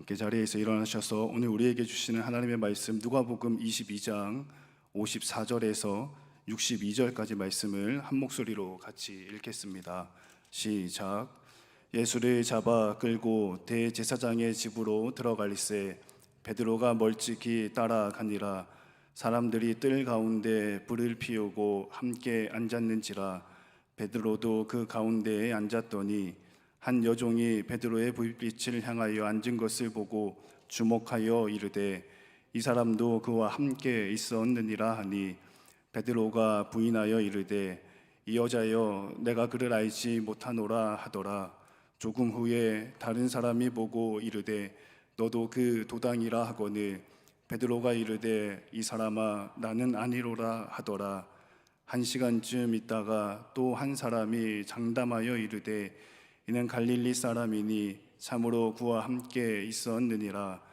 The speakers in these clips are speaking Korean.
함께 자리에서 일어나셔서 오늘 우리에게 주시는 하나님의 말씀 누가복음 22장 54절에서 62절까지 말씀을 한 목소리로 같이 읽겠습니다. 시작. 예수를 잡아 끌고 대제사장의 집으로 들어갈새 베드로가 멀찍이 따라가니라. 사람들이 뜰 가운데 불을 피우고 함께 앉았는지라. 베드로도 그 가운데에 앉았더니 한 여종이 베드로의 불빛을 향하여 앉은 것을 보고 주목하여 이르되 이 사람도 그와 함께 있었느니라 하니, 베드로가 부인하여 이르되 이 여자여, 내가 그를 알지 못하노라 하더라. 조금 후에 다른 사람이 보고 이르되 너도 그 도당이라 하거늘 베드로가 이르되 이 사람아, 나는 아니로라 하더라. 1시간쯤 있다가 또 한 사람이 장담하여 이르되 이는 갈릴리 사람이니 참으로 그와 함께 있었느니라.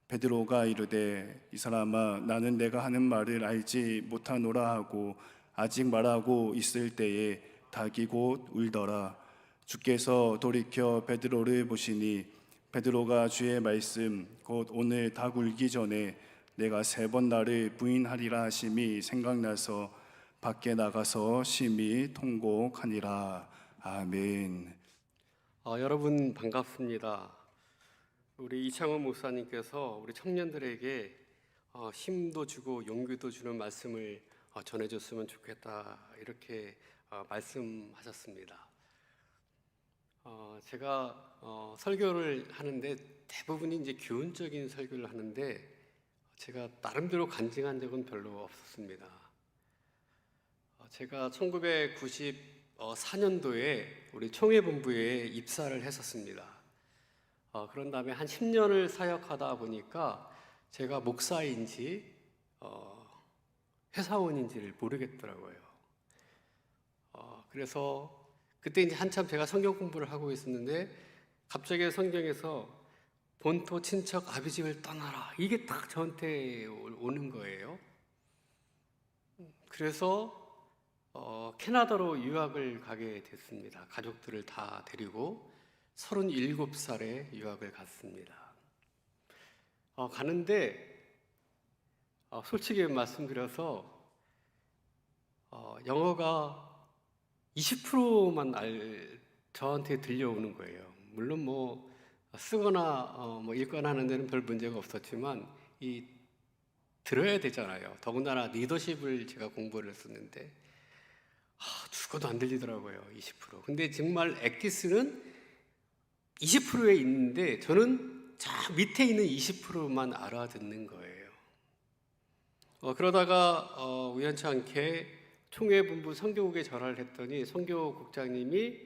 베드로가 이르되 이 사람아, 나는 내가 하는 말을 알지 못하노라 하고 아직 말하고 있을 때에 닭이 곧 울더라. 주께서 돌이켜 베드로를 보시니 베드로가 주의 말씀 곧 오늘 닭 울기 전에 내가 3번 나를 부인하리라 하심이 생각나서 밖에 나가서 심히 통곡하니라. 아멘. 여러분 반갑습니다. 우리 이창원 목사님께서 우리 청년들에게 힘도 주고 용기도 주는 말씀을 전해줬으면 좋겠다, 이렇게 말씀하셨습니다. 제가 설교를 하는데 대부분이 이제 교훈적인 설교를 하는데 제가 나름대로 간증한 적은 별로 없었습니다. 제가 1994년도에 우리 총회본부에 입사를 했었습니다. 그런 다음에 한 10년을 사역하다 보니까 제가 목사인지 회사원인지를 모르겠더라고요. 그래서 그때 이제 한참 제가 성경 공부를 하고 있었는데 갑자기 성경에서 본토 친척 아비집을 떠나라, 이게 딱 저한테 오는 거예요. 그래서 캐나다로 유학을 가게 됐습니다. 가족들을 다 데리고 37살에 유학을 갔습니다. 가는데 솔직히 말씀드려서 영어가 20%만 저한테 들려오는 거예요. 물론 뭐 쓰거나 뭐 읽거나 하는 데는 별 문제가 없었지만 이 들어야 되잖아요. 더군다나 리더십을 제가 공부를 했었는데 죽어도 안 들리더라고요. 20%. 근데 정말 엑기스는 20%에 있는데 저는 저 밑에 있는 20%만 알아듣는 거예요. 그러다가 우연치 않게 총회본부 선교국에 전화를 했더니 선교국장님이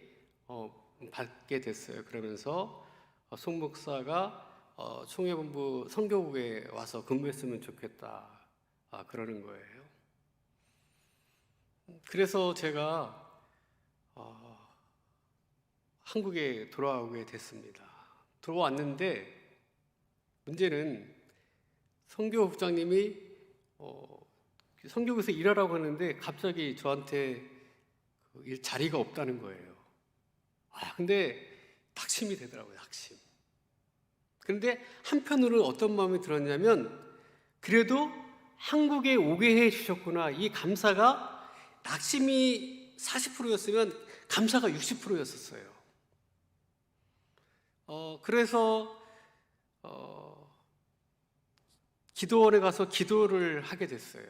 받게 됐어요. 그러면서 송 목사가 총회본부 선교국에 와서 근무했으면 좋겠다, 그러는 거예요. 그래서 제가 한국에 돌아오게 됐습니다. 들어왔는데 문제는 선교국장님이 선교국에서 일하라고 하는데 갑자기 저한테 자리가 없다는 거예요. 근데 낙심이 되더라고요. 낙심. 그런데 한편으로는 어떤 마음이 들었냐면 그래도 한국에 오게 해 주셨구나, 이 감사가, 낙심이 40%였으면 감사가 60%였었어요. 그래서 기도원에 가서 기도를 하게 됐어요.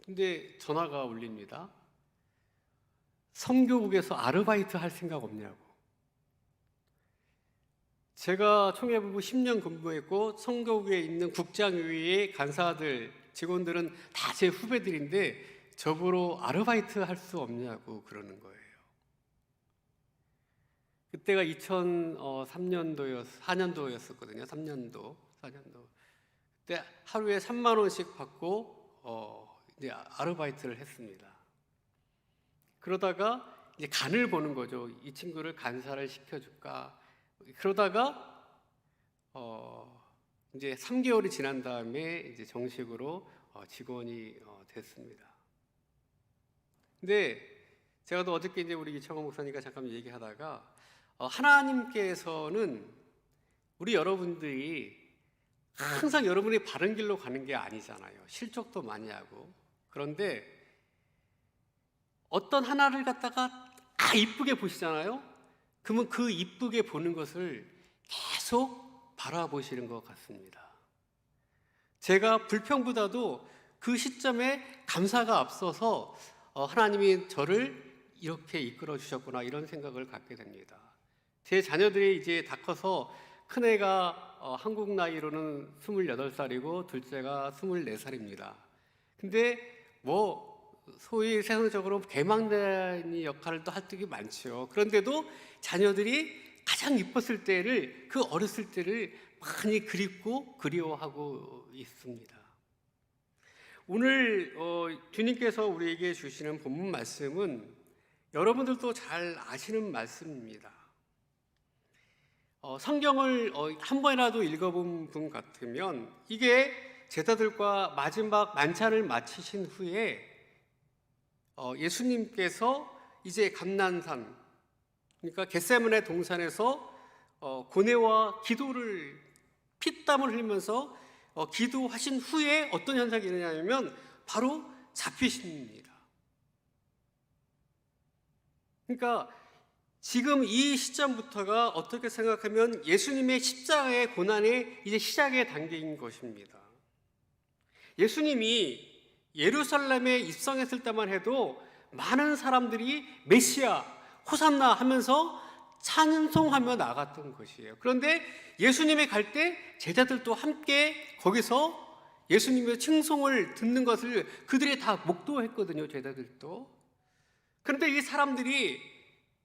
근데 전화가 울립니다. 선교국에서 아르바이트 할 생각 없냐고. 제가 총회본부 10년 근무했고 선교국에 있는 국장위의 간사들, 직원들은 다 제 후배들인데 저보러 아르바이트 할 수 없냐고 그러는 거예요. 그때가 4년도였었거든요. 3년도, 4년도. 그때 하루에 3만 원씩 받고 이제 아르바이트를 했습니다. 그러다가 이제 간을 보는 거죠. 이 친구를 간사를 시켜줄까. 그러다가 이제 3개월이 지난 다음에 이제 정식으로 직원이 됐습니다. 근데 제가 또 어저께 이제 우리 이창원 목사님과 잠깐 얘기하다가 하나님께서는 우리 여러분들이 항상 여러분이 바른 길로 가는 게 아니잖아요. 실족도 많이 하고. 그런데 어떤 하나를 갖다가 이쁘게 보시잖아요. 그러면 그 이쁘게 보는 것을 계속 바라보시는 것 같습니다. 제가 불평보다도 그 시점에 감사가 앞서서 하나님이 저를 이렇게 이끌어 주셨구나 이런 생각을 갖게 됩니다. 제 자녀들이 이제 다 커서 큰애가 한국 나이로는 28살이고 둘째가 24살입니다. 근데 소위 세상적으로 개망신이 역할을 또 할 때가 많죠. 그런데도 자녀들이 가장 이뻤을 때를, 그 어렸을 때를 많이 그립고 그리워하고 있습니다. 오늘 주님께서 우리에게 주시는 본문 말씀은 여러분들도 잘 아시는 말씀입니다. 성경을 한 번이라도 읽어본 분 같으면 이게 제자들과 마지막 만찬을 마치신 후에 예수님께서 이제 감난산, 그러니까 겟세마네 동산에서 고뇌와 기도를 피땀을 흘리면서 기도하신 후에 어떤 현상이 일어나냐면 바로 잡히십니다. 그러니까 지금 이 시점부터가 어떻게 생각하면 예수님의 십자가의 고난의 이제 시작의 단계인 것입니다. 예수님이 예루살렘에 입성했을 때만 해도 많은 사람들이 메시아, 호산나 하면서 찬송하며 나갔던 것이에요. 그런데 예수님이 갈 때 제자들도 함께 거기서 예수님의 칭송을 듣는 것을 그들이 다 목도했거든요, 제자들도. 그런데 이 사람들이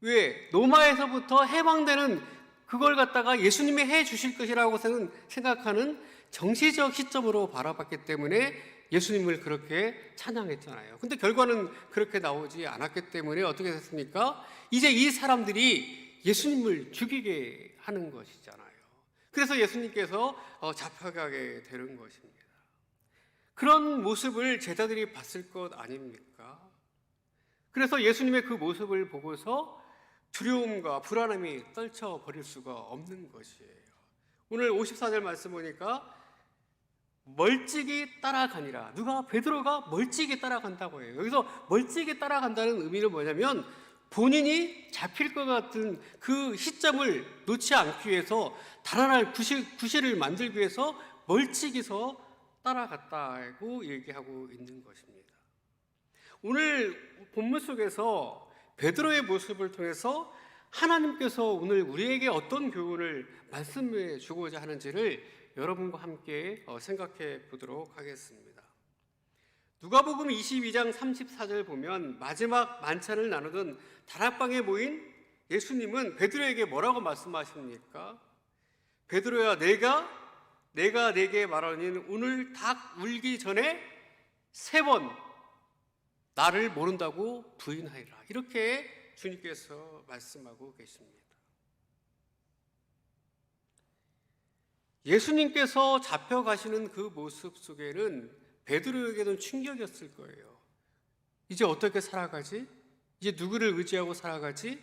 왜 로마에서부터 해방되는 그걸 갖다가 예수님이 해 주실 것이라고 생각하는 정시적 시점으로 바라봤기 때문에 예수님을 그렇게 찬양했잖아요. 근데 결과는 그렇게 나오지 않았기 때문에 어떻게 됐습니까? 이제 이 사람들이 예수님을 죽이게 하는 것이잖아요. 그래서 예수님께서 잡혀가게 되는 것입니다. 그런 모습을 제자들이 봤을 것 아닙니까? 그래서 예수님의 그 모습을 보고서 두려움과 불안함이 떨쳐버릴 수가 없는 것이에요. 오늘 54절 말씀 보니까 멀찍이 따라가니라. 베드로가 멀찍이 따라간다고 해요. 여기서 멀찍이 따라간다는 의미는 뭐냐면 본인이 잡힐 것 같은 그 시점을 놓지 않기 위해서 달아날 구실을 만들기 위해서 멀찍이서 따라갔다고 얘기하고 있는 것입니다. 오늘 본문 속에서 베드로의 모습을 통해서 하나님께서 오늘 우리에게 어떤 교훈을 말씀해 주고자 하는지를 여러분과 함께 생각해 보도록 하겠습니다. 누가복음 22장 34절 보면 마지막 만찬을 나누던 다락방에 모인 예수님은 베드로에게 뭐라고 말씀하십니까? 베드로야, 내가 네게 말하니 오늘 닭 울기 전에 3번 나를 모른다고 부인하리라. 이렇게 주님께서 말씀하고 계십니다. 예수님께서 잡혀가시는 그 모습 속에는 베드로에게는 충격이었을 거예요. 이제 어떻게 살아가지? 이제 누구를 의지하고 살아가지?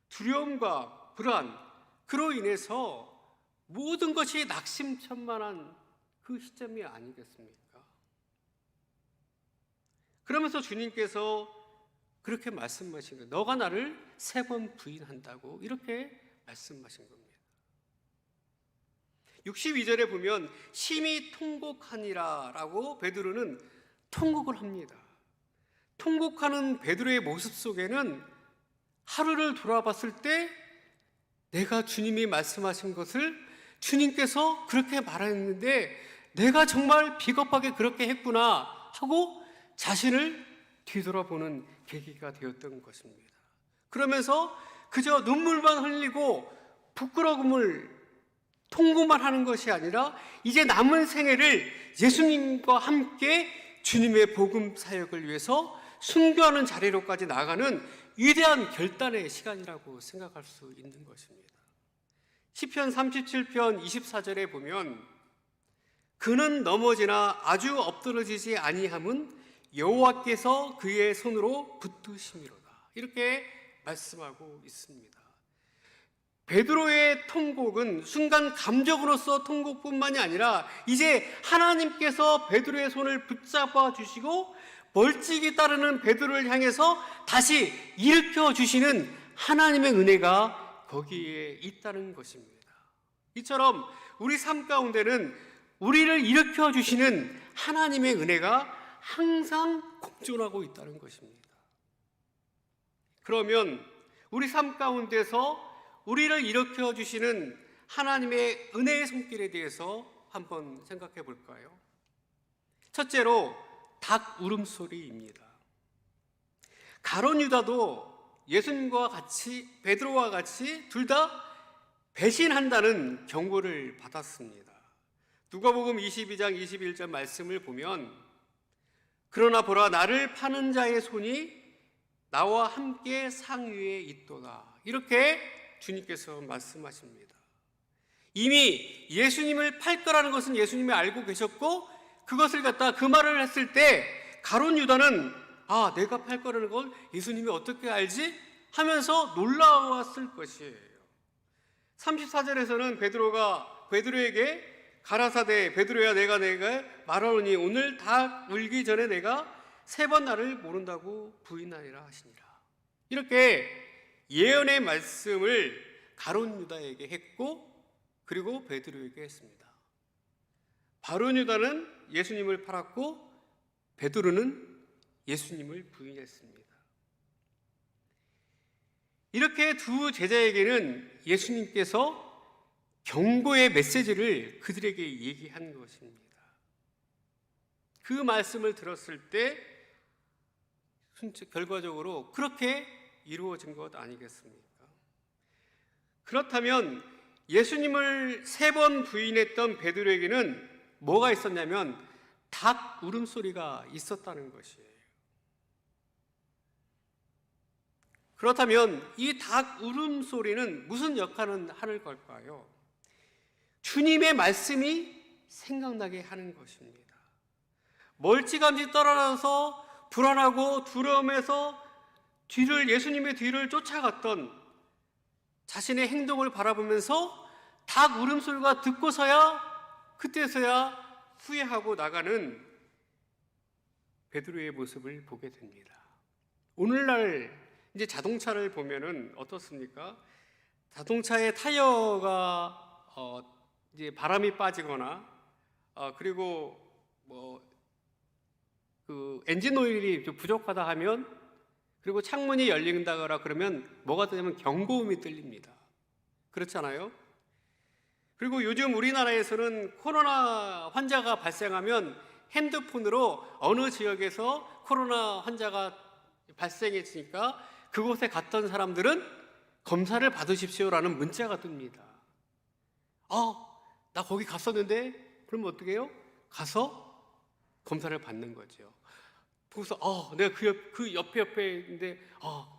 두려움과 불안, 그로 인해서 모든 것이 낙심천만한 그 시점이 아니겠습니까? 그러면서 주님께서 그렇게 말씀하신 거예요. 너가 나를 3번 부인한다고 이렇게 말씀하신 겁니다. 62절에 보면 심히 통곡하니라 라고 베드로는 통곡을 합니다. 통곡하는 베드로의 모습 속에는 하루를 돌아봤을 때 내가 주님이 말씀하신 것을 주님께서 그렇게 말했는데 내가 정말 비겁하게 그렇게 했구나 하고 자신을 뒤돌아보는 계기가 되었던 것입니다. 그러면서 그저 눈물만 흘리고 부끄러움을 통고만 하는 것이 아니라 이제 남은 생애를 예수님과 함께 주님의 복음 사역을 위해서 순교하는 자리로까지 나아가는 위대한 결단의 시간이라고 생각할 수 있는 것입니다. 시편 37편 24절에 보면 그는 넘어지나 아주 엎드러지지 아니함은 여호와께서 그의 손으로 붙드심이로다. 이렇게 말씀하고 있습니다. 베드로의 통곡은 순간 감정으로서 통곡뿐만이 아니라 이제 하나님께서 베드로의 손을 붙잡아 주시고 멀찍이 따르는 베드로를 향해서 다시 일으켜 주시는 하나님의 은혜가 거기에 있다는 것입니다. 이처럼 우리 삶 가운데는 우리를 일으켜 주시는 하나님의 은혜가 항상 공존하고 있다는 것입니다. 그러면 우리 삶 가운데서 우리를 일으켜 주시는 하나님의 은혜의 손길에 대해서 한번 생각해 볼까요? 첫째로 닭 울음소리입니다. 가룟 유다도 예수님과 같이 베드로와 같이 둘 다 배신한다는 경고를 받았습니다. 누가복음 22장 21절 말씀을 보면 그러나 보라 나를 파는 자의 손이 나와 함께 상위에 있도다. 이렇게 주님께서 말씀하십니다. 이미 예수님을 팔 거라는 것은 예수님이 알고 계셨고 그것을 갖다 그 말을 했을 때 가룟 유다는 내가 팔 거라는 걸 예수님이 어떻게 알지? 하면서 놀라웠을 것이에요. 34절에서는 베드로에게 가라사대 베드로야 내가 말하노니 오늘 닭 울기 전에 내가 3번 나를 모른다고 부인하리라 하시니라. 이렇게 예언의 말씀을 가룟 유다에게 했고 그리고 베드로에게 했습니다. 가룟 유다는 예수님을 팔았고 베드로는 예수님을 부인했습니다. 이렇게 두 제자에게는 예수님께서 경고의 메시지를 그들에게 얘기한 것입니다. 그 말씀을 들었을 때 결과적으로 그렇게 이루어진 것 아니겠습니까? 그렇다면 예수님을 3번 부인했던 베드로에게는 뭐가 있었냐면 닭 울음소리가 있었다는 것이에요. 그렇다면 이 닭 울음소리는 무슨 역할을 하는 걸까요? 주님의 말씀이 생각나게 하는 것입니다. 멀찌감치 떨어져서 불안하고 두려움에서 예수님의 뒤를 쫓아갔던 자신의 행동을 바라보면서 닭 울음소리가 그때서야 후회하고 나가는 베드로의 모습을 보게 됩니다. 오늘날 이제 자동차를 보면은 어떻습니까? 자동차의 타이어가 이제 바람이 빠지거나 그리고 그 엔진 오일이 좀 부족하다 하면 그리고 창문이 열린다거나 그러면 뭐가 되냐면 경고음이 들립니다. 그렇잖아요? 그리고 요즘 우리나라에서는 코로나 환자가 발생하면 핸드폰으로 어느 지역에서 코로나 환자가 발생했으니까 그곳에 갔던 사람들은 검사를 받으십시오라는 문자가 뜹니다. 나 거기 갔었는데 그러면 어떻게 해요? 가서 검사를 받는 거죠. 그래서 내가 그 옆에 있는데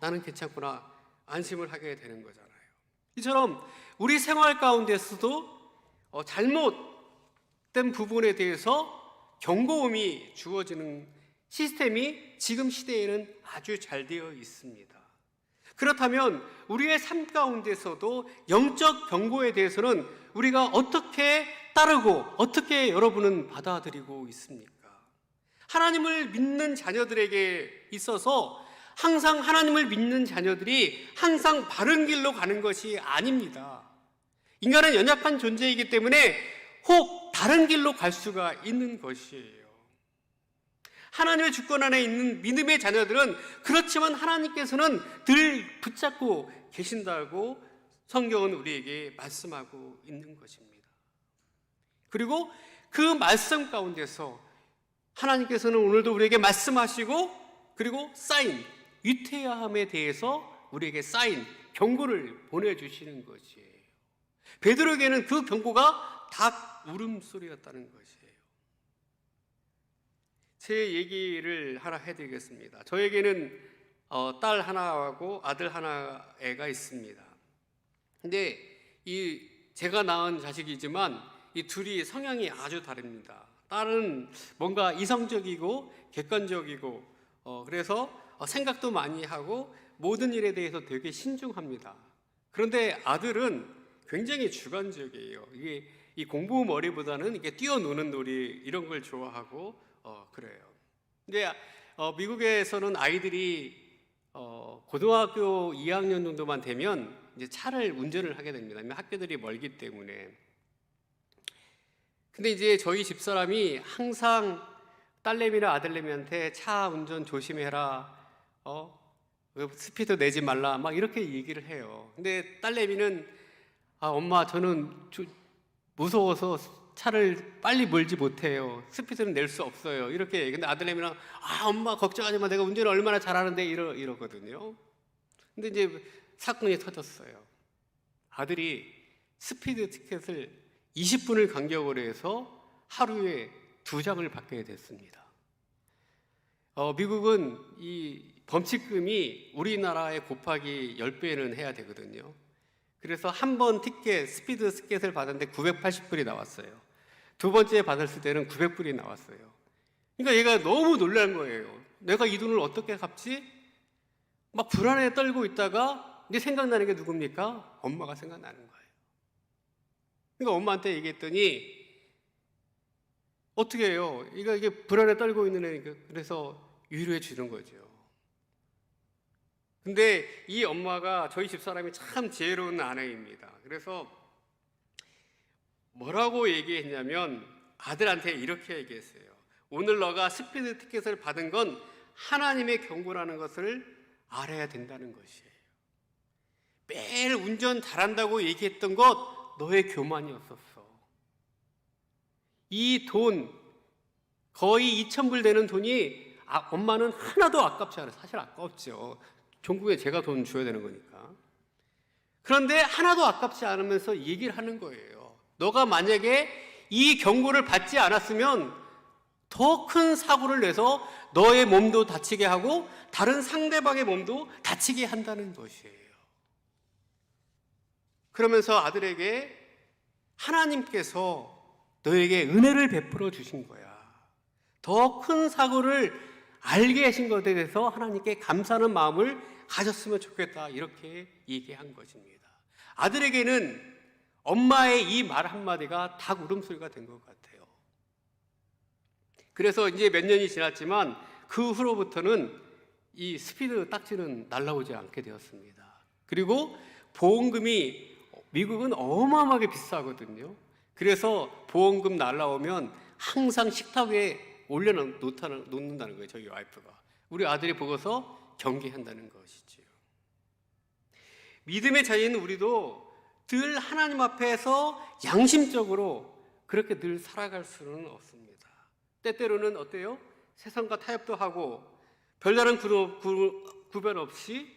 나는 괜찮구나 안심을 하게 되는 거잖아요. 이처럼 우리 생활 가운데서도 잘못된 부분에 대해서 경고음이 주어지는 시스템이 지금 시대에는 아주 잘 되어 있습니다. 그렇다면 우리의 삶 가운데서도 영적 경고에 대해서는 우리가 어떻게 따르고 어떻게 여러분은 받아들이고 있습니까? 하나님을 믿는 자녀들에게 있어서 항상 하나님을 믿는 자녀들이 항상 바른 길로 가는 것이 아닙니다. 인간은 연약한 존재이기 때문에 혹 다른 길로 갈 수가 있는 것이에요. 하나님의 주권 안에 있는 믿음의 자녀들은 그렇지만 하나님께서는 늘 붙잡고 계신다고 성경은 우리에게 말씀하고 있는 것입니다. 그리고 그 말씀 가운데서 하나님께서는 오늘도 우리에게 말씀하시고 그리고 위태함에 대해서 우리에게 경고를 보내주시는 것이에요. 베드로에게는 그 경고가 닭 울음소리였다는 것이에요. 제 얘기를 하나 해드리겠습니다. 저에게는 딸 하나하고 아들 하나가 있습니다. 근데 제가 낳은 자식이지만 이 둘이 성향이 아주 다릅니다. 딸은 뭔가 이성적이고 객관적이고 그래서 생각도 많이 하고 모든 일에 대해서 되게 신중합니다. 그런데 아들은 굉장히 주관적이에요. 이게 이 공부 머리보다는 이게 뛰어노는 놀이 이런 걸 좋아하고 그래요. 근데 미국에서는 아이들이 고등학교 2학년 정도만 되면 이제 차를 운전을 하게 됩니다. 왜냐면 학교들이 멀기 때문에. 근데 이제 저희 집사람이 항상 딸내미나 아들내미한테 차 운전 조심해라, 스피드 내지 말라, 막 이렇게 얘기를 해요. 근데 딸내미는 엄마 저는 무서워서 차를 빨리 몰지 못해요. 스피드는 낼 수 없어요. 이렇게 얘기해요. 근데 아들내미는 엄마 걱정하지 마. 내가 운전을 얼마나 잘하는데 이러거든요. 근데 이제 사건이 터졌어요. 아들이 스피드 티켓을 20분을 간격으로 해서 하루에 2장을 받게 됐습니다. 미국은 이 범칙금이 우리나라의 곱하기 10배는 해야 되거든요. 그래서 한 번 스피드 티켓을 받았는데 980불이 나왔어요. 두 번째 받았을 때는 900불이 나왔어요. 그러니까 얘가 너무 놀란 거예요. 내가 이 돈을 어떻게 갚지? 막 불안에 떨고 있다가 이제 생각나는 게 누굽니까? 엄마가 생각나는 거예요. 그러니까 엄마한테 얘기했더니 어떻게 해요? 이게 불안에 떨고 있는 애니까 그래서 위로해 주는 거죠. 근데 이 엄마가 저희 집사람이 참 지혜로운 아내입니다. 그래서 뭐라고 얘기했냐면 아들한테 이렇게 얘기했어요. 오늘 너가 스피드 티켓을 받은 건 하나님의 경고라는 것을 알아야 된다는 것이에요. 매일 운전 잘한다고 얘기했던 것 너의 교만이었었어. 이 돈 거의 2,000불 되는 돈이 엄마는 하나도 아깝지 않아요. 사실 아깝죠. 종국에 제가 돈 줘야 되는 거니까. 그런데 하나도 아깝지 않으면서 얘기를 하는 거예요. 너가 만약에 이 경고를 받지 않았으면 더 큰 사고를 내서 너의 몸도 다치게 하고 다른 상대방의 몸도 다치게 한다는 것이에요. 그러면서 아들에게 하나님께서 너에게 은혜를 베풀어 주신 거야. 더 큰 사고를 알게 하신 것에 대해서 하나님께 감사하는 마음을 가졌으면 좋겠다. 이렇게 얘기한 것입니다. 아들에게는 엄마의 이 말 한마디가 닭 울음소리가 된 것 같아요. 그래서 이제 몇 년이 지났지만 그 후로부터는 이 스피드 딱지는 날라오지 않게 되었습니다. 그리고 보험금이 미국은 어마어마하게 비싸거든요. 그래서 보험금 날라오면 항상 식탁 위에 올려놓는다는 거예요. 저희 와이프가. 우리 아들이 보고서 경계한다는 것이지요. 믿음의 자녀인 우리도 늘 하나님 앞에서 양심적으로 그렇게 늘 살아갈 수는 없습니다. 때때로는 어때요? 세상과 타협도 하고 별다른 구별 없이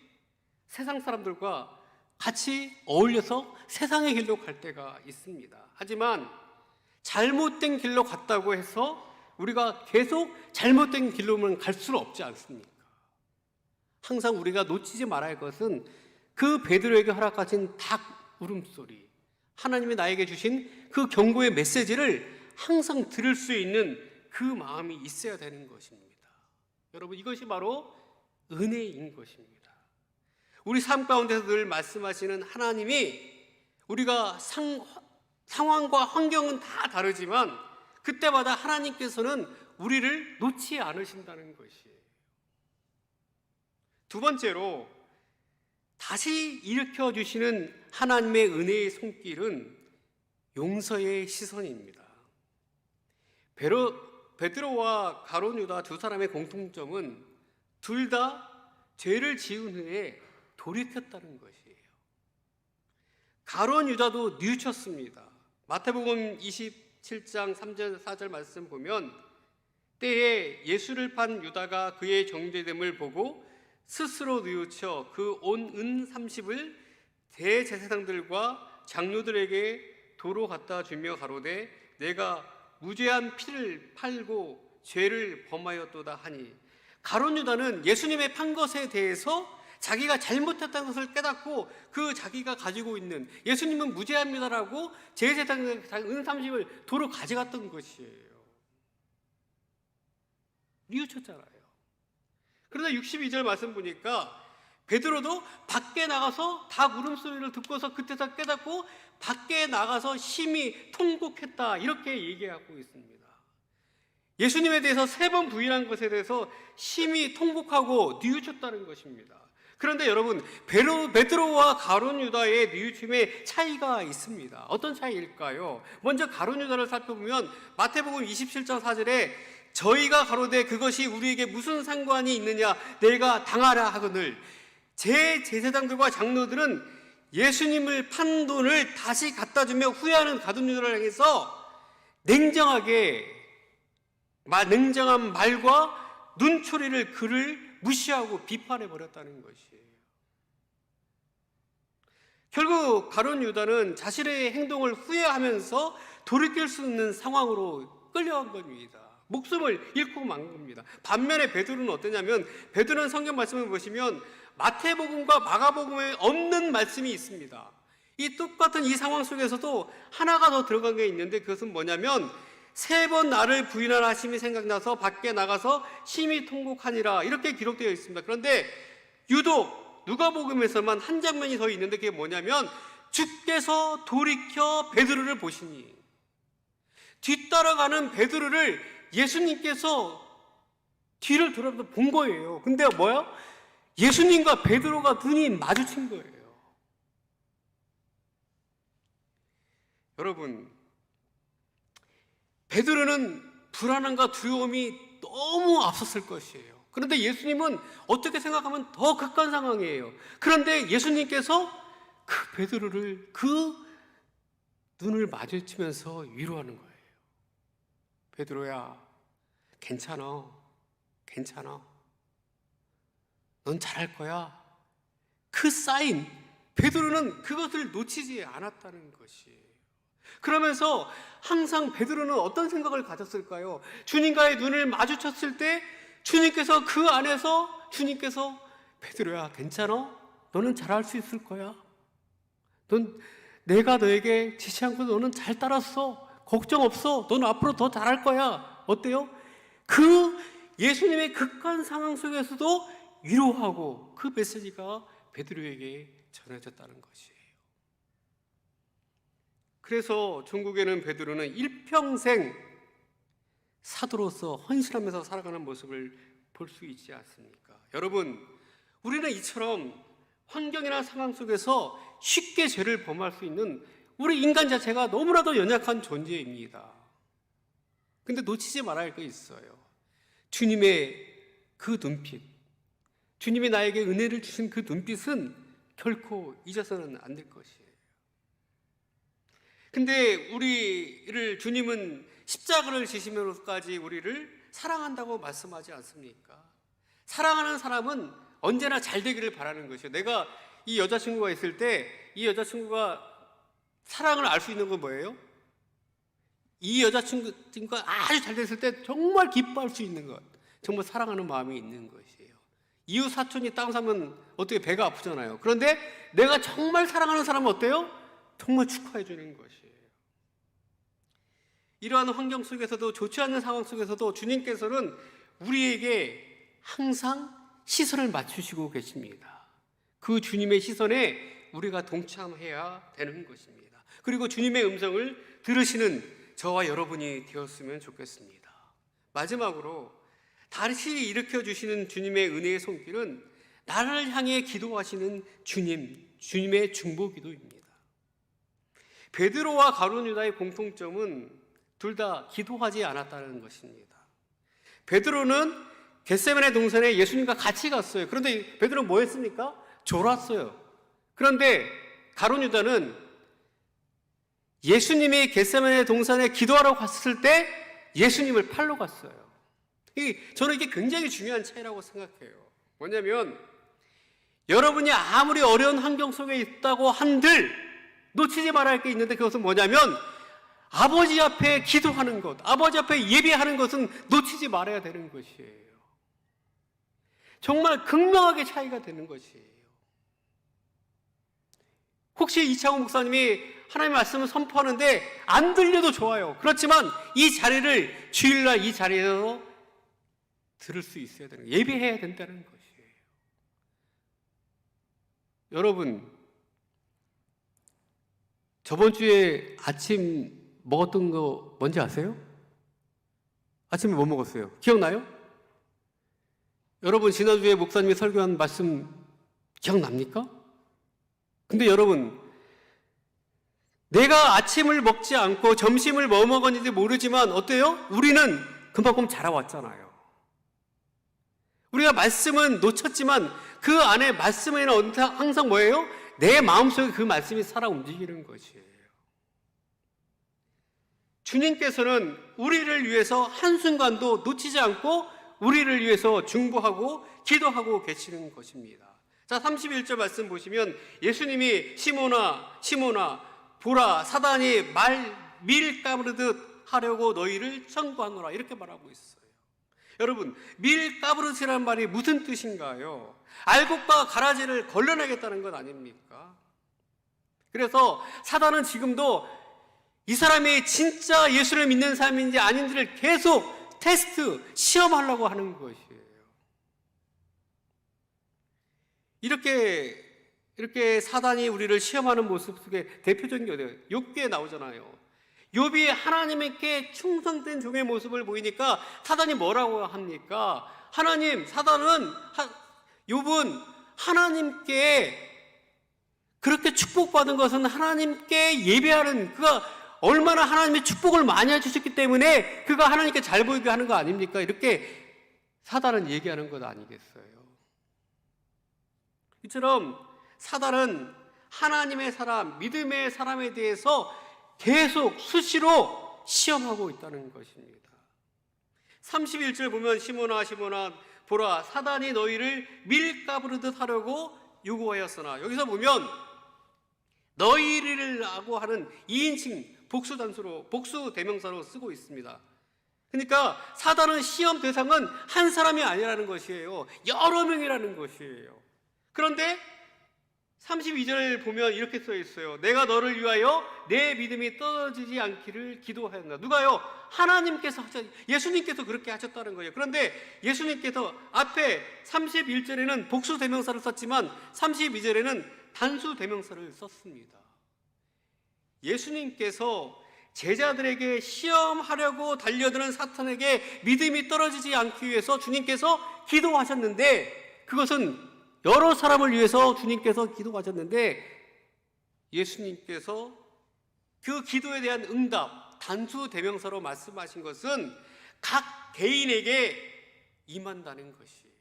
세상 사람들과 같이 어울려서 세상의 길로 갈 때가 있습니다. 하지만 잘못된 길로 갔다고 해서 우리가 계속 잘못된 길로만 갈 수는 없지 않습니까? 항상 우리가 놓치지 말아야 할 것은 그 베드로에게 허락하신 닭 울음소리, 하나님이 나에게 주신 그 경고의 메시지를 항상 들을 수 있는 그 마음이 있어야 되는 것입니다. 여러분, 이것이 바로 은혜인 것입니다. 우리 삶 가운데서 늘 말씀하시는 하나님이 우리가 상황과 환경은 다 다르지만 그때마다 하나님께서는 우리를 놓지 않으신다는 것이에요. 두 번째로 다시 일으켜 주시는 하나님의 은혜의 손길은 용서의 시선입니다. 베드로와 가룟 유다 두 사람의 공통점은 둘 다 죄를 지은 후에 돌이켰다는 것이에요. 가룟 유다도 뉘우쳤습니다. 마태복음 27장 3절 4절 말씀 보면 때에 예수를 판 유다가 그의 정죄됨을 보고 스스로 뉘우쳐 그 온 은 30을 대제사장들과 장로들에게 도로 갖다 주며 가로되 내가 무죄한 피를 팔고 죄를 범하였도다 하니, 가룟 유다는 예수님의 판 것에 대해서 자기가 잘못했다는 것을 깨닫고 그 자기가 가지고 있는 예수님은 무죄합니다라고 제사장의 은 30을 도로 가져갔던 것이에요. 뉘우쳤잖아요. 그러나 62절 말씀 보니까 베드로도 밖에 나가서 닭 울음소리를 듣고서 그때 다 깨닫고 밖에 나가서 심히 통곡했다, 이렇게 얘기하고 있습니다. 예수님에 대해서 3번 부인한 것에 대해서 심히 통곡하고 뉘우쳤다는 것입니다. 그런데 여러분, 베드로와 가룟 유다의 뉘우침에 차이가 있습니다. 어떤 차이일까요? 먼저 가룟 유다를 살펴보면 마태복음 27장 4절에 저희가 가로되 그것이 우리에게 무슨 상관이 있느냐, 내가 당하라 하거늘, 제사장들과 장로들은 예수님을 판 돈을 다시 갖다 주며 후회하는 가룟 유다를 향해서 냉정한 말과 눈초리를 그를 무시하고 비판해 버렸다는 것이에요. 결국 가룟 유다는 자신의 행동을 후회하면서 돌이킬 수 있는 상황으로 끌려간 겁니다. 목숨을 잃고 만 겁니다. 반면에 베드로는 어떠냐면, 베드로는 성경 말씀을 보시면 마태복음과 마가복음에 없는 말씀이 있습니다. 이 똑같은 이 상황 속에서도 하나가 더 들어간 게 있는데, 그것은 뭐냐면 3번 나를 부인하라 하심이 생각나서 밖에 나가서 심히 통곡하니라, 이렇게 기록되어 있습니다. 그런데 유독 누가복음에서만 한 장면이 더 있는데, 그게 뭐냐면 주께서 돌이켜 베드로를 보시니, 뒤따라가는 베드로를 예수님께서 뒤를 돌아서 본 거예요. 근데 뭐야? 예수님과 베드로가 눈이 마주친 거예요. 여러분, 베드로는 불안함과 두려움이 너무 앞섰을 것이에요. 그런데 예수님은 어떻게 생각하면 더 극한 상황이에요. 그런데 예수님께서 그 베드로를 그 눈을 마주치면서 위로하는 거예요. 베드로야, 괜찮아. 넌 잘할 거야. 그 사인, 베드로는 그것을 놓치지 않았다는 것이에요. 그러면서 항상 베드로는 어떤 생각을 가졌을까요? 주님과의 눈을 마주쳤을 때 주님께서 그 안에서 베드로야, 괜찮아? 너는 잘할 수 있을 거야. 내가 너에게 지시한 거 너는 잘 따랐어. 걱정 없어. 너는 앞으로 더 잘할 거야. 어때요? 그 예수님의 극한 상황 속에서도 위로하고 그 메시지가 베드로에게 전해졌다는 것이에요. 그래서 종국에는 베드로는 일평생 사도로서 헌신하면서 살아가는 모습을 볼 수 있지 않습니까? 여러분, 우리는 이처럼 환경이나 상황 속에서 쉽게 죄를 범할 수 있는 우리 인간 자체가 너무나도 연약한 존재입니다. 근데 놓치지 말아야 할 게 있어요. 주님의 그 눈빛, 주님이 나에게 은혜를 주신 그 눈빛은 결코 잊어서는 안 될 것이에요. 근데 주님은 십자가를 지시면서까지 우리를 사랑한다고 말씀하지 않습니까? 사랑하는 사람은 언제나 잘 되기를 바라는 것이에요. 내가 이 여자친구가 있을 때 이 여자친구가 사랑을 알 수 있는 건 뭐예요? 이 여자친구가 아주 잘 됐을 때 정말 기뻐할 수 있는 것, 정말 사랑하는 마음이 있는 것이에요. 이웃 사촌이 땅 사면 어떻게 배가 아프잖아요. 그런데 내가 정말 사랑하는 사람은 어때요? 정말 축하해 주는 것이에요. 이러한 환경 속에서도, 좋지 않는 상황 속에서도 주님께서는 우리에게 항상 시선을 맞추시고 계십니다. 그 주님의 시선에 우리가 동참해야 되는 것입니다. 그리고 주님의 음성을 들으시는 저와 여러분이 되었으면 좋겠습니다. 마지막으로 다시 일으켜주시는 주님의 은혜의 손길은 나를 향해 기도하시는 주님의 중보기도입니다. 베드로와 가룟 유다의 공통점은 둘 다 기도하지 않았다는 것입니다. 베드로는 겟세마네 동산에 예수님과 같이 갔어요. 그런데 베드로는 뭐 했습니까? 졸았어요. 그런데 가룟 유다는 예수님이 겟세마네 동산에 기도하러 갔을 때 예수님을 팔러 갔어요. 저는 이게 굉장히 중요한 차이라고 생각해요. 뭐냐면 여러분이 아무리 어려운 환경 속에 있다고 한들 놓치지 말아야 할 게 있는데, 그것은 뭐냐면 아버지 앞에 기도하는 것, 아버지 앞에 예배하는 것은 놓치지 말아야 되는 것이에요. 정말 극명하게 차이가 되는 것이에요. 혹시 이창호 목사님이 하나님의 말씀을 선포하는데 안 들려도 좋아요. 그렇지만 이 자리를, 주일날 이 자리에서 들을 수 있어야 되는 거예요. 예배해야 된다는 것이에요. 여러분, 저번 주에 아침 먹었던 거 뭔지 아세요? 아침에 뭐 먹었어요? 기억나요? 여러분, 지난주에 목사님이 설교한 말씀 기억납니까? 근데 여러분, 내가 아침을 먹지 않고 점심을 뭐 먹었는지 모르지만 어때요? 우리는 그만큼 자라왔잖아요. 우리가 말씀은 놓쳤지만 그 안에 말씀에는 항상 뭐예요? 내 마음속에 그 말씀이 살아 움직이는 것이에요. 주님께서는 우리를 위해서 한순간도 놓치지 않고 우리를 위해서 중보하고 기도하고 계시는 것입니다. 자, 31절 말씀 보시면 예수님이 시몬아 시몬아 보라 사단이 밀 까부르듯 하려고 너희를 청구하노라 이렇게 말하고 있어요. 여러분, 밀 까부르지라는 말이 무슨 뜻인가요? 알곡과 가라지를 걸러내겠다는 것 아닙니까? 그래서 사단은 지금도 이 사람이 진짜 예수를 믿는 사람인지 아닌지를 계속 테스트, 시험하려고 하는 것이에요. 이렇게 사단이 우리를 시험하는 모습 속에 대표적인 게 어디예요? 욥기에 나오잖아요. 욥이 하나님께 충성된 종의 모습을 보이니까 사단이 뭐라고 합니까? 욥은 하나님께 그렇게 축복받은 것은 하나님께 예배하는 그가 얼마나 하나님의 축복을 많이 해주셨기 때문에 그가 하나님께 잘 보이게 하는 거 아닙니까? 이렇게 사단은 얘기하는 것 아니겠어요? 이처럼 사단은 하나님의 사람, 믿음의 사람에 대해서 계속 수시로 시험하고 있다는 것입니다. 31절 보면 시몬아 시몬아 보라 사단이 너희를 밀가부르듯 하려고 요구하였으나 여기서 보면 너희를라고 하는 2인칭 복수 대명사로 쓰고 있습니다. 그러니까 사단은 시험 대상은 한 사람이 아니라는 것이에요. 여러 명이라는 것이에요. 그런데 32절 보면 이렇게 써 있어요. 내가 너를 위하여 내 믿음이 떨어지지 않기를 기도하였나. 누가요? 하나님께서 예수님께서 그렇게 하셨다는 거예요. 그런데 예수님께서 앞에 31절에는 복수 대명사를 썼지만 32절에는 단수 대명사를 썼습니다. 예수님께서 제자들에게 시험하려고 달려드는 사탄에게 믿음이 떨어지지 않기 위해서 주님께서 기도하셨는데 그것은 여러 사람을 위해서 주님께서 기도하셨는데 예수님께서 그 기도에 대한 응답, 단수 대명사로 말씀하신 것은 각 개인에게 임한다는 것이에요.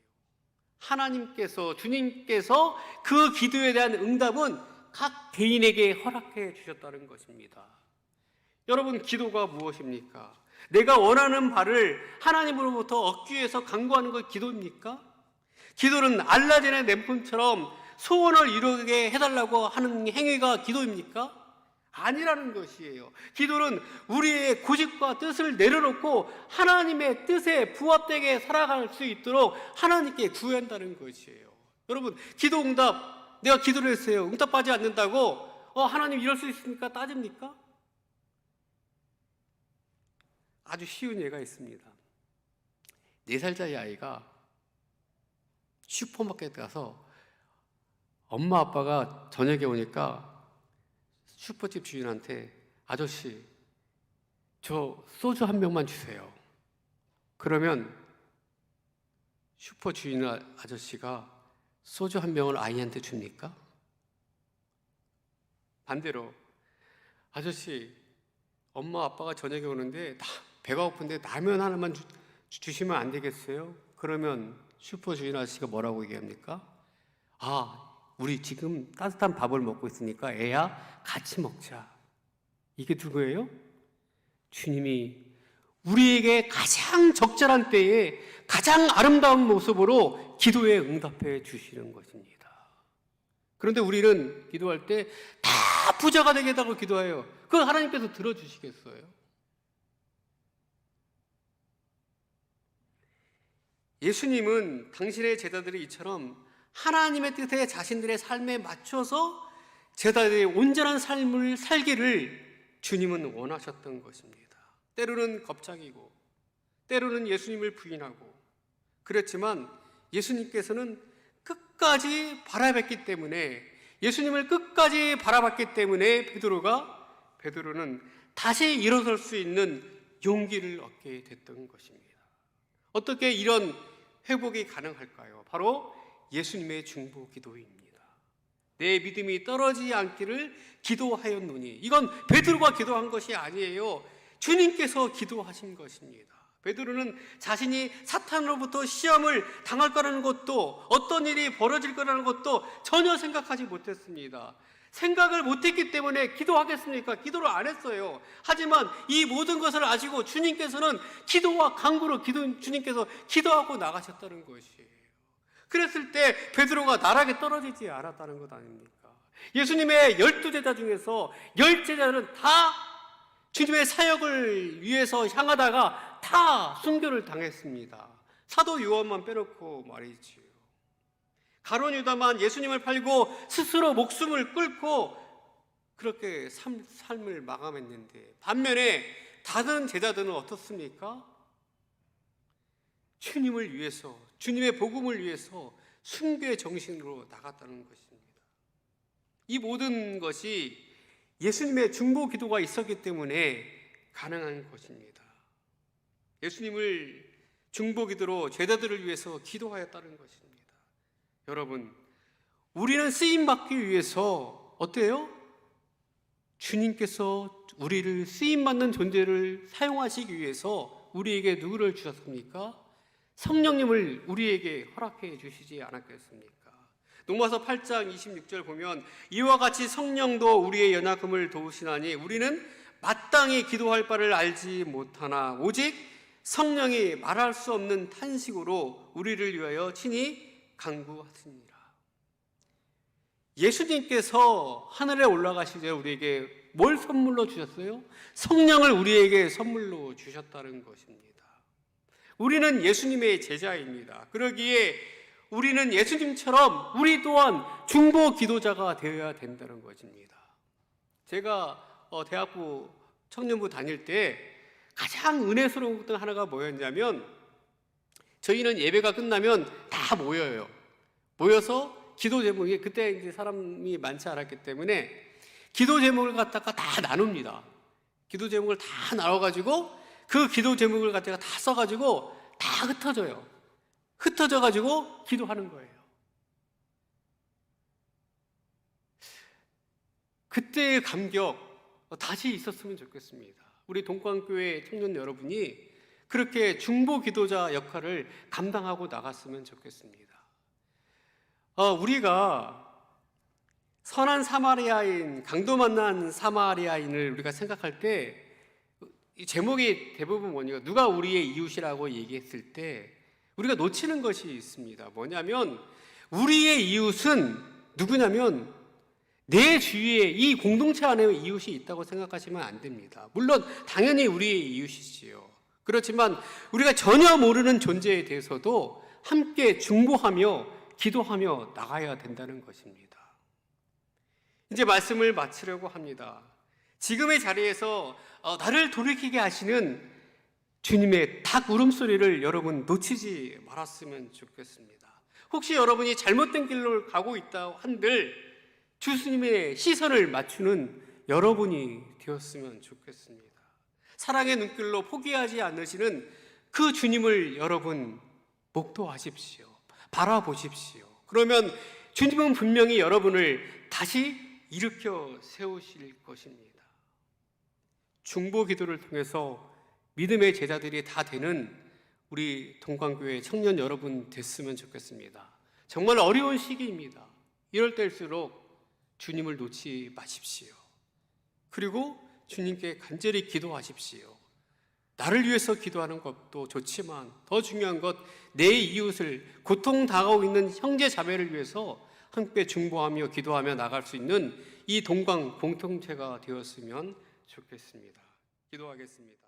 하나님께서, 주님께서 그 기도에 대한 응답은 각 개인에게 허락해 주셨다는 것입니다. 여러분, 기도가 무엇입니까? 내가 원하는 바를 하나님으로부터 얻기 위해서 간구하는 것 기도입니까? 기도는 알라딘의 램품처럼 소원을 이루게 해달라고 하는 행위가 기도입니까? 아니라는 것이에요. 기도는 우리의 고집과 뜻을 내려놓고 하나님의 뜻에 부합되게 살아갈 수 있도록 하나님께 구한다는 것이에요. 여러분, 기도 응답 내가 기도를 했어요. 응답받지 않는다고 하나님 이럴 수 있습니까? 따집니까? 아주 쉬운 예가 있습니다. 4살짜리 아이가 슈퍼마켓에 가서 엄마 아빠가 저녁에 오니까 슈퍼집 주인한테 아저씨 저 소주 한 병만 주세요. 그러면 슈퍼 주인 아저씨가 소주 한 병을 아이한테 줍니까? 반대로 아저씨 엄마 아빠가 저녁에 오는데 배가 고픈데 라면 하나만 주시면 안 되겠어요? 그러면 슈퍼 주인 아저씨가 뭐라고 얘기합니까? 우리 지금 따뜻한 밥을 먹고 있으니까 애야 같이 먹자. 이게 누구예요? 주님이 우리에게 가장 적절한 때에 가장 아름다운 모습으로 기도에 응답해 주시는 것입니다. 그런데 우리는 기도할 때 다 부자가 되겠다고 기도해요. 그걸 하나님께서 들어주시겠어요? 예수님은 당신의 제자들이 이처럼 하나님의 뜻에 자신들의 삶에 맞춰서 제자들의 온전한 삶을 살기를 주님은 원하셨던 것입니다. 때로는 겁짝이고 때로는 예수님을 부인하고 그랬지만 예수님께서는 끝까지 바라봤기 때문에 예수님을 끝까지 바라봤기 때문에 베드로는 다시 일어설 수 있는 용기를 얻게 됐던 것입니다. 어떻게 이런 회복이 가능할까요? 바로 예수님의 중보 기도입니다. 내 믿음이 떨어지지 않기를 기도하였노니, 이건 베드로가 기도한 것이 아니에요. 주님께서 기도하신 것입니다. 베드로는 자신이 사탄으로부터 시험을 당할 거라는 것도, 어떤 일이 벌어질 거라는 것도 전혀 생각하지 못했습니다. 생각을 못했기 때문에 기도하겠습니까? 기도를 안 했어요. 하지만 이 모든 것을 아시고 주님께서는 기도와 간구로 주님께서 기도하고 나가셨다는 것이에요. 그랬을 때 베드로가 나락에 떨어지지 않았다는 것 아닙니까? 예수님의 12제자 중에서 10제자는 다 주님의 사역을 위해서 향하다가 다 순교를 당했습니다. 사도 요한만 빼놓고 말이지요. 가룟 유다만 예수님을 팔고 스스로 목숨을 끊고 그렇게 삶을 마감했는데, 반면에 다른 제자들은 어떻습니까? 주님을 위해서, 주님의 복음을 위해서 순교의 정신으로 나갔다는 것입니다. 이 모든 것이 예수님의 중보 기도가 있었기 때문에 가능한 것입니다. 예수님을 중보 기도로 제자들을 위해서 기도하였다는 것입니다. 여러분, 우리는 쓰임받기 위해서 어때요? 주님께서 우리를 쓰임받는 존재를 사용하시기 위해서 우리에게 누구를 주셨습니까? 성령님을 우리에게 허락해 주시지 않았겠습니까? 로마서 8장 26절 보면, 이와 같이 성령도 우리의 연약함을 도우시나니 우리는 마땅히 기도할 바를 알지 못하나 오직 성령이 말할 수 없는 탄식으로 우리를 위하여 친히 간구하시니라. 예수님께서 하늘에 올라가시기 전에 우리에게 뭘 선물로 주셨어요? 성령을 우리에게 선물로 주셨다는 것입니다. 우리는 예수님의 제자입니다. 그러기에 우리는 예수님처럼 우리 또한 중보 기도자가 되어야 된다는 것입니다. 제가 대학부 청년부 다닐 때 가장 은혜스러운 것 하나가 뭐였냐면, 저희는 예배가 끝나면 다 모여요. 모여서 기도 제목이, 그때 이제 사람이 많지 않았기 때문에 기도 제목을 갖다가 다 나눕니다. 기도 제목을 다 나눠가지고 그 기도 제목을 갖다가 다 써가지고 다 흩어져요. 흩어져가지고 기도하는 거예요. 그때의 감격 다시 있었으면 좋겠습니다. 우리 동광교회 청년 여러분이 그렇게 중보 기도자 역할을 감당하고 나갔으면 좋겠습니다. 우리가 선한 사마리아인, 강도 만난 사마리아인을 우리가 생각할 때 이 제목이 대부분 뭐냐, 누가 우리의 이웃이라고 얘기했을 때 우리가 놓치는 것이 있습니다. 뭐냐면, 우리의 이웃은 누구냐면 내 주위에 이 공동체 안에 이웃이 있다고 생각하시면 안 됩니다. 물론 당연히 우리의 이웃이지요. 그렇지만 우리가 전혀 모르는 존재에 대해서도 함께 중보하며 기도하며 나가야 된다는 것입니다. 이제 말씀을 마치려고 합니다. 지금의 자리에서 나를 돌이키게 하시는 주님의 닭 울음소리를 여러분 놓치지 말았으면 좋겠습니다. 혹시 여러분이 잘못된 길로 가고 있다 한들 주님의 시선을 맞추는 여러분이 되었으면 좋겠습니다. 사랑의 눈길로 포기하지 않으시는 그 주님을 여러분 목도하십시오. 바라보십시오. 그러면 주님은 분명히 여러분을 다시 일으켜 세우실 것입니다. 중보 기도를 통해서 믿음의 제자들이 다 되는 우리 동광교회 청년 여러분 됐으면 좋겠습니다. 정말 어려운 시기입니다. 이럴 때일수록 주님을 놓지 마십시오. 그리고 주님께 간절히 기도하십시오. 나를 위해서 기도하는 것도 좋지만 더 중요한 것, 내 이웃을, 고통 당하고 있는 형제 자매를 위해서 함께 중보하며 기도하며 나갈 수 있는 이 동광 공동체가 되었으면 좋겠습니다. 기도하겠습니다.